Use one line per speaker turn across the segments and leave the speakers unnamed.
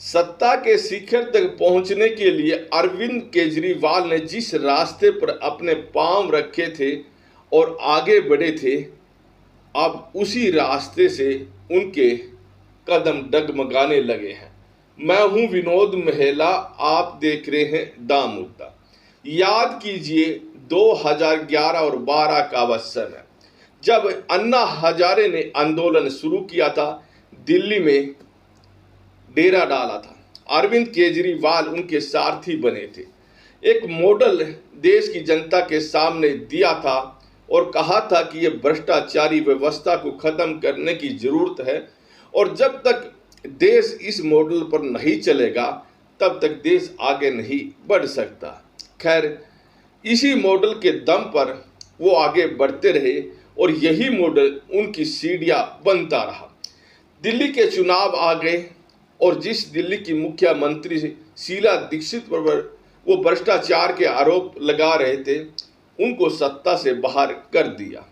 सत्ता के शिखर तक पहुंचने के लिए अरविंद केजरीवाल ने जिस रास्ते पर अपने पांव रखे थे और आगे बढ़े थे, अब उसी रास्ते से उनके कदम डगमगाने लगे हैं। मैं हूं विनोद मेहला, आप देख रहे हैं दा मुद्दा। याद कीजिए 2011 और 12 का वह समय, जब अन्ना हजारे ने आंदोलन शुरू किया था, दिल्ली में डेरा डाला था। अरविंद केजरीवाल उनके सारथी बने थे। एक मॉडल देश की जनता के सामने दिया था और कहा था कि यह भ्रष्टाचारी व्यवस्था को खत्म करने की जरूरत है, और जब तक देश इस मॉडल पर नहीं चलेगा तब तक देश आगे नहीं बढ़ सकता। खैर, इसी मॉडल के दम पर वो आगे बढ़ते रहे और यही मॉडल उनकी सीढ़ियां बनता रहा। दिल्ली के चुनाव आ गए और जिस दिल्ली की मुख्यमंत्री शीला दीक्षित पर वो भ्रष्टाचार के आरोप लगा रहे थे, उनको सत्ता से बाहर कर दिया।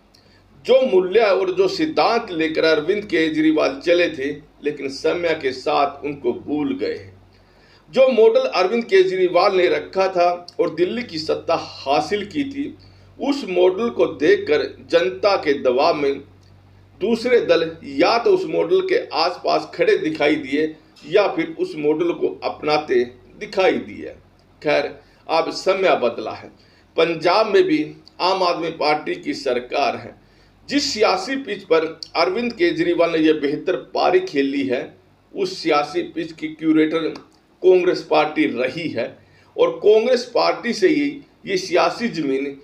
जो मूल्य और जो सिद्धांत लेकर अरविंद केजरीवाल चले थे, लेकिन समय के साथ उनको भूल गए। जो मॉडल अरविंद केजरीवाल ने रखा था और दिल्ली की सत्ता हासिल की थी, उस मॉडल को देखकर जनता के दबाव में दूसरे दल या तो उस मॉडल के आसपास खड़े दिखाई दिए या फिर उस मॉडल को अपनाते दिखाई दिए। खैर, अब समय बदला है। पंजाब में भी आम आदमी पार्टी की सरकार है। जिस सियासी पिच पर अरविंद केजरीवाल ने यह बेहतर पारी खेली है, उस सियासी पिच की क्यूरेटर कांग्रेस पार्टी रही है और कांग्रेस पार्टी से ही ये सियासी जमीन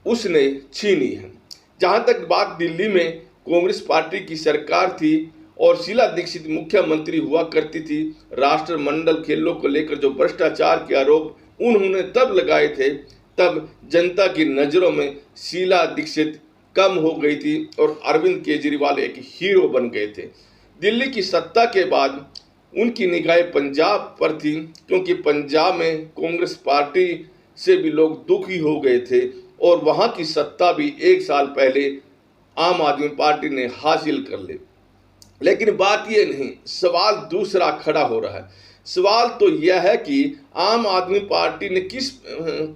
उसने छीनी है। जहां तक बात दिल्ली में कांग्रेस पार्टी की सरकार थी और शीला दीक्षित मुख्यमंत्री हुआ करती थी, राष्ट्रमंडल खेलों को लेकर जो भ्रष्टाचार के आरोप उन्होंने तब लगाए थे, तब जनता की नज़रों में शीला दीक्षित कम हो गई थी और अरविंद केजरीवाल एक हीरो बन गए थे। दिल्ली की सत्ता के बाद उनकी निगाहें पंजाब पर थी, क्योंकि पंजाब में कांग्रेस पार्टी से भी लोग दुखी हो गए थे और वहां की सत्ता भी 1 साल पहले आम आदमी पार्टी ने हासिल कर ली। लेकिन बात यह नहीं, सवाल दूसरा खड़ा हो रहा है। सवाल तो यह है कि आम आदमी पार्टी ने किस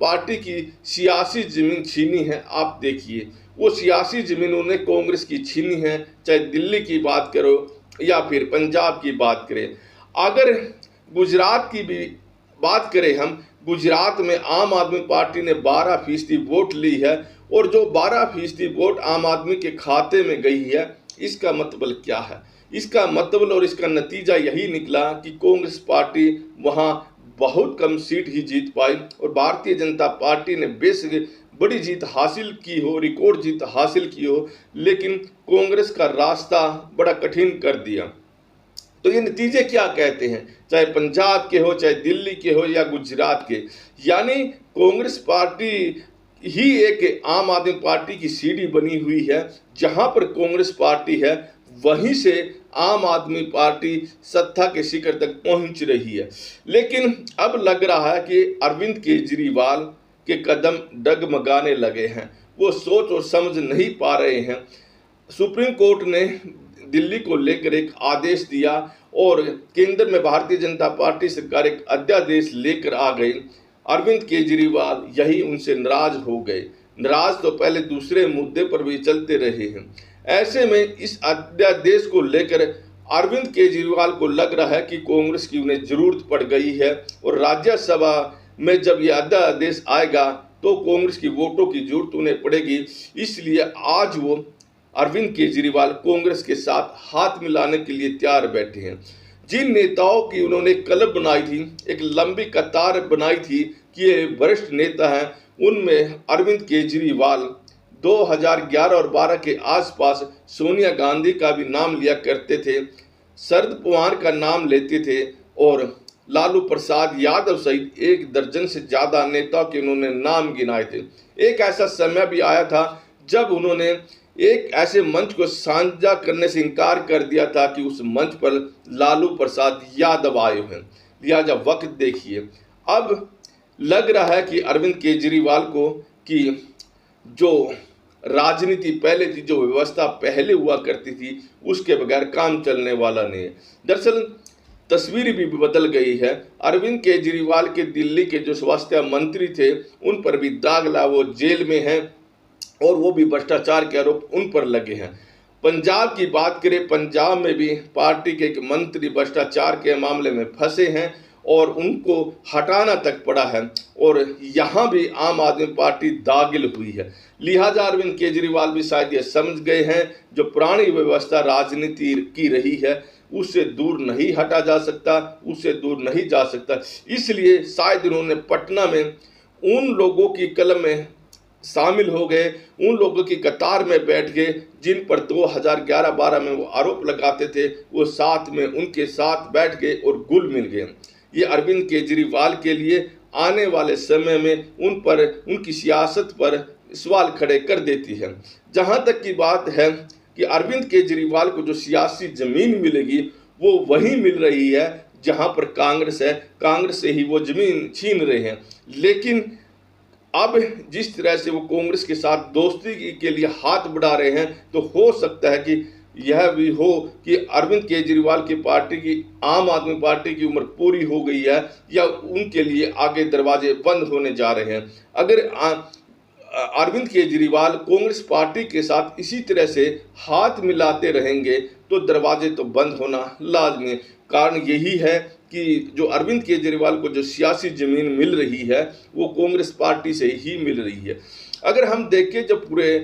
पार्टी की सियासी जमीन छीनी है। आप देखिए, वो सियासी जमीन उन्होंने कांग्रेस की छीनी है, चाहे दिल्ली की बात करो या फिर पंजाब की बात करें। अगर गुजरात की भी बात करें हम, गुजरात में आम आदमी पार्टी ने 12% वोट ली है और जो 12% वोट आम आदमी के खाते में गई है, इसका मतलब क्या है? इसका मतलब और इसका नतीजा यही निकला कि कांग्रेस पार्टी वहां बहुत कम सीट ही जीत पाई और भारतीय जनता पार्टी ने बेशक बड़ी जीत हासिल की हो, रिकॉर्ड जीत हासिल की हो, लेकिन कांग्रेस का रास्ता बड़ा कठिन कर दिया। तो ये नतीजे क्या कहते हैं, चाहे पंजाब के हो, चाहे दिल्ली के हो या गुजरात के, यानी कांग्रेस पार्टी ही एक आम आदमी पार्टी की सीढ़ी बनी हुई है। जहां पर कांग्रेस पार्टी है, वहीं से आम आदमी पार्टी सत्ता के शिखर तक पहुंच रही है। लेकिन अब लग रहा है कि अरविंद केजरीवाल के कदम डगमगाने लगे हैं। वो सोच और समझ नहीं पा रहे हैं। सुप्रीम कोर्ट ने दिल्ली को लेकर एक आदेश दिया और केंद्र में भारतीय जनता पार्टी सरकार एक अध्यादेश लेकर आ गई। अरविंद केजरीवाल यही उनसे नाराज हो गए। नाराज तो पहले दूसरे मुद्दे पर भी चलते रहे हैं। ऐसे में इस अध्यादेश को लेकर अरविंद केजरीवाल को लग रहा है कि कांग्रेस की उन्हें जरूरत पड़ गई है और राज्यसभा में जब यह अध्यादेश आएगा तो कांग्रेस की वोटों की जरूरत उन्हें पड़ेगी। इसलिए आज वो अरविंद केजरीवाल कांग्रेस के साथ हाथ मिलाने के लिए तैयार बैठे हैं। जिन नेताओं की उन्होंने क्लब बनाई थी, एक लंबी कतार बनाई थी कि ये वरिष्ठ नेता हैं, उनमें अरविंद केजरीवाल 2011 और 12 के आसपास सोनिया गांधी का भी नाम लिया करते थे, शरद पवार का नाम लेते थे और लालू प्रसाद यादव सहित 1 दर्जन से ज़्यादा नेताओं के उन्होंने नाम गिनाए थे। एक ऐसा समय भी आया था जब उन्होंने एक ऐसे मंच को साझा करने से इनकार कर दिया था कि उस मंच पर लालू प्रसाद यादव आए हैं। लिहाजा वक्त देखिए, अब लग रहा है कि अरविंद केजरीवाल को कि जो राजनीति पहले थी, जो व्यवस्था पहले हुआ करती थी, उसके बगैर काम चलने वाला नहीं है। दरअसल तस्वीर भी बदल गई है। अरविंद केजरीवाल के दिल्ली के जो स्वास्थ्य मंत्री थे उन पर भी दाग लगा, वो जेल में हैं और वो भी भ्रष्टाचार के आरोप उन पर लगे हैं। पंजाब की बात करें, पंजाब में भी पार्टी के एक मंत्री भ्रष्टाचार के मामले में फंसे हैं और उनको हटाना तक पड़ा है और यहाँ भी आम आदमी पार्टी दागिल हुई है। लिहाजा अरविंद केजरीवाल भी शायद ये समझ गए हैं जो पुरानी व्यवस्था राजनीति की रही है उससे दूर नहीं हटा जा सकता, उससे दूर नहीं जा सकता। इसलिए शायद उन्होंने पटना में उन लोगों की कलम में शामिल हो गए, उन लोगों की कतार में बैठ गए जिन पर 2011-12 में वो आरोप लगाते थे, वो साथ में उनके साथ बैठ गए और घुल मिल गए। ये अरविंद केजरीवाल के लिए आने वाले समय में उन पर, उनकी सियासत पर सवाल खड़े कर देती है। जहाँ तक की बात है कि अरविंद केजरीवाल को जो सियासी जमीन मिलेगी वो वही मिल रही है जहाँ पर कांग्रेस है, कांग्रेस से ही वो जमीन छीन रहे हैं। लेकिन अब जिस तरह से वो कांग्रेस के साथ दोस्ती के लिए हाथ बढ़ा रहे हैं, तो हो सकता है कि यह भी हो कि अरविंद केजरीवाल की पार्टी की, आम आदमी पार्टी की उम्र पूरी हो गई है या उनके लिए आगे दरवाजे बंद होने जा रहे हैं। अगर अरविंद केजरीवाल कांग्रेस पार्टी के साथ इसी तरह से हाथ मिलाते रहेंगे तो दरवाजे तो बंद होना लाजमी है। कारण यही है कि जो अरविंद केजरीवाल को जो सियासी जमीन मिल रही है वो कांग्रेस पार्टी से ही मिल रही है। अगर हम देखें, जब पूरे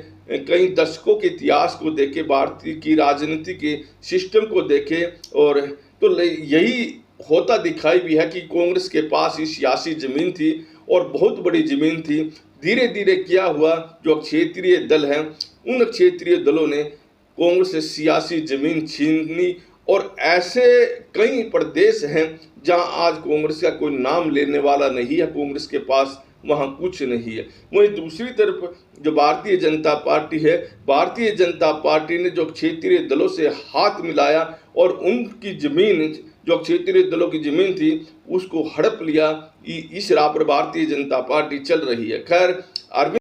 कई दशकों के इतिहास को देखें, भारतीय की राजनीति के सिस्टम को देखें, और तो यही होता दिखाई भी है कि कांग्रेस के पास ही सियासी जमीन थी और बहुत बड़ी जमीन थी। धीरे धीरे क्या हुआ, जो क्षेत्रीय दल हैं उन क्षेत्रीय दलों ने कांग्रेस से सियासी जमीन छीनी और ऐसे कई प्रदेश हैं जहां आज कांग्रेस का कोई नाम लेने वाला नहीं है, कांग्रेस के पास वहां कुछ नहीं है। वहीं दूसरी तरफ जो भारतीय जनता पार्टी है, भारतीय जनता पार्टी ने जो क्षेत्रीय दलों से हाथ मिलाया और उनकी जमीन, जो क्षेत्रीय दलों की जमीन थी उसको हड़प लिया। इस राह पर भारतीय जनता पार्टी चल रही है। खैर, अरविंद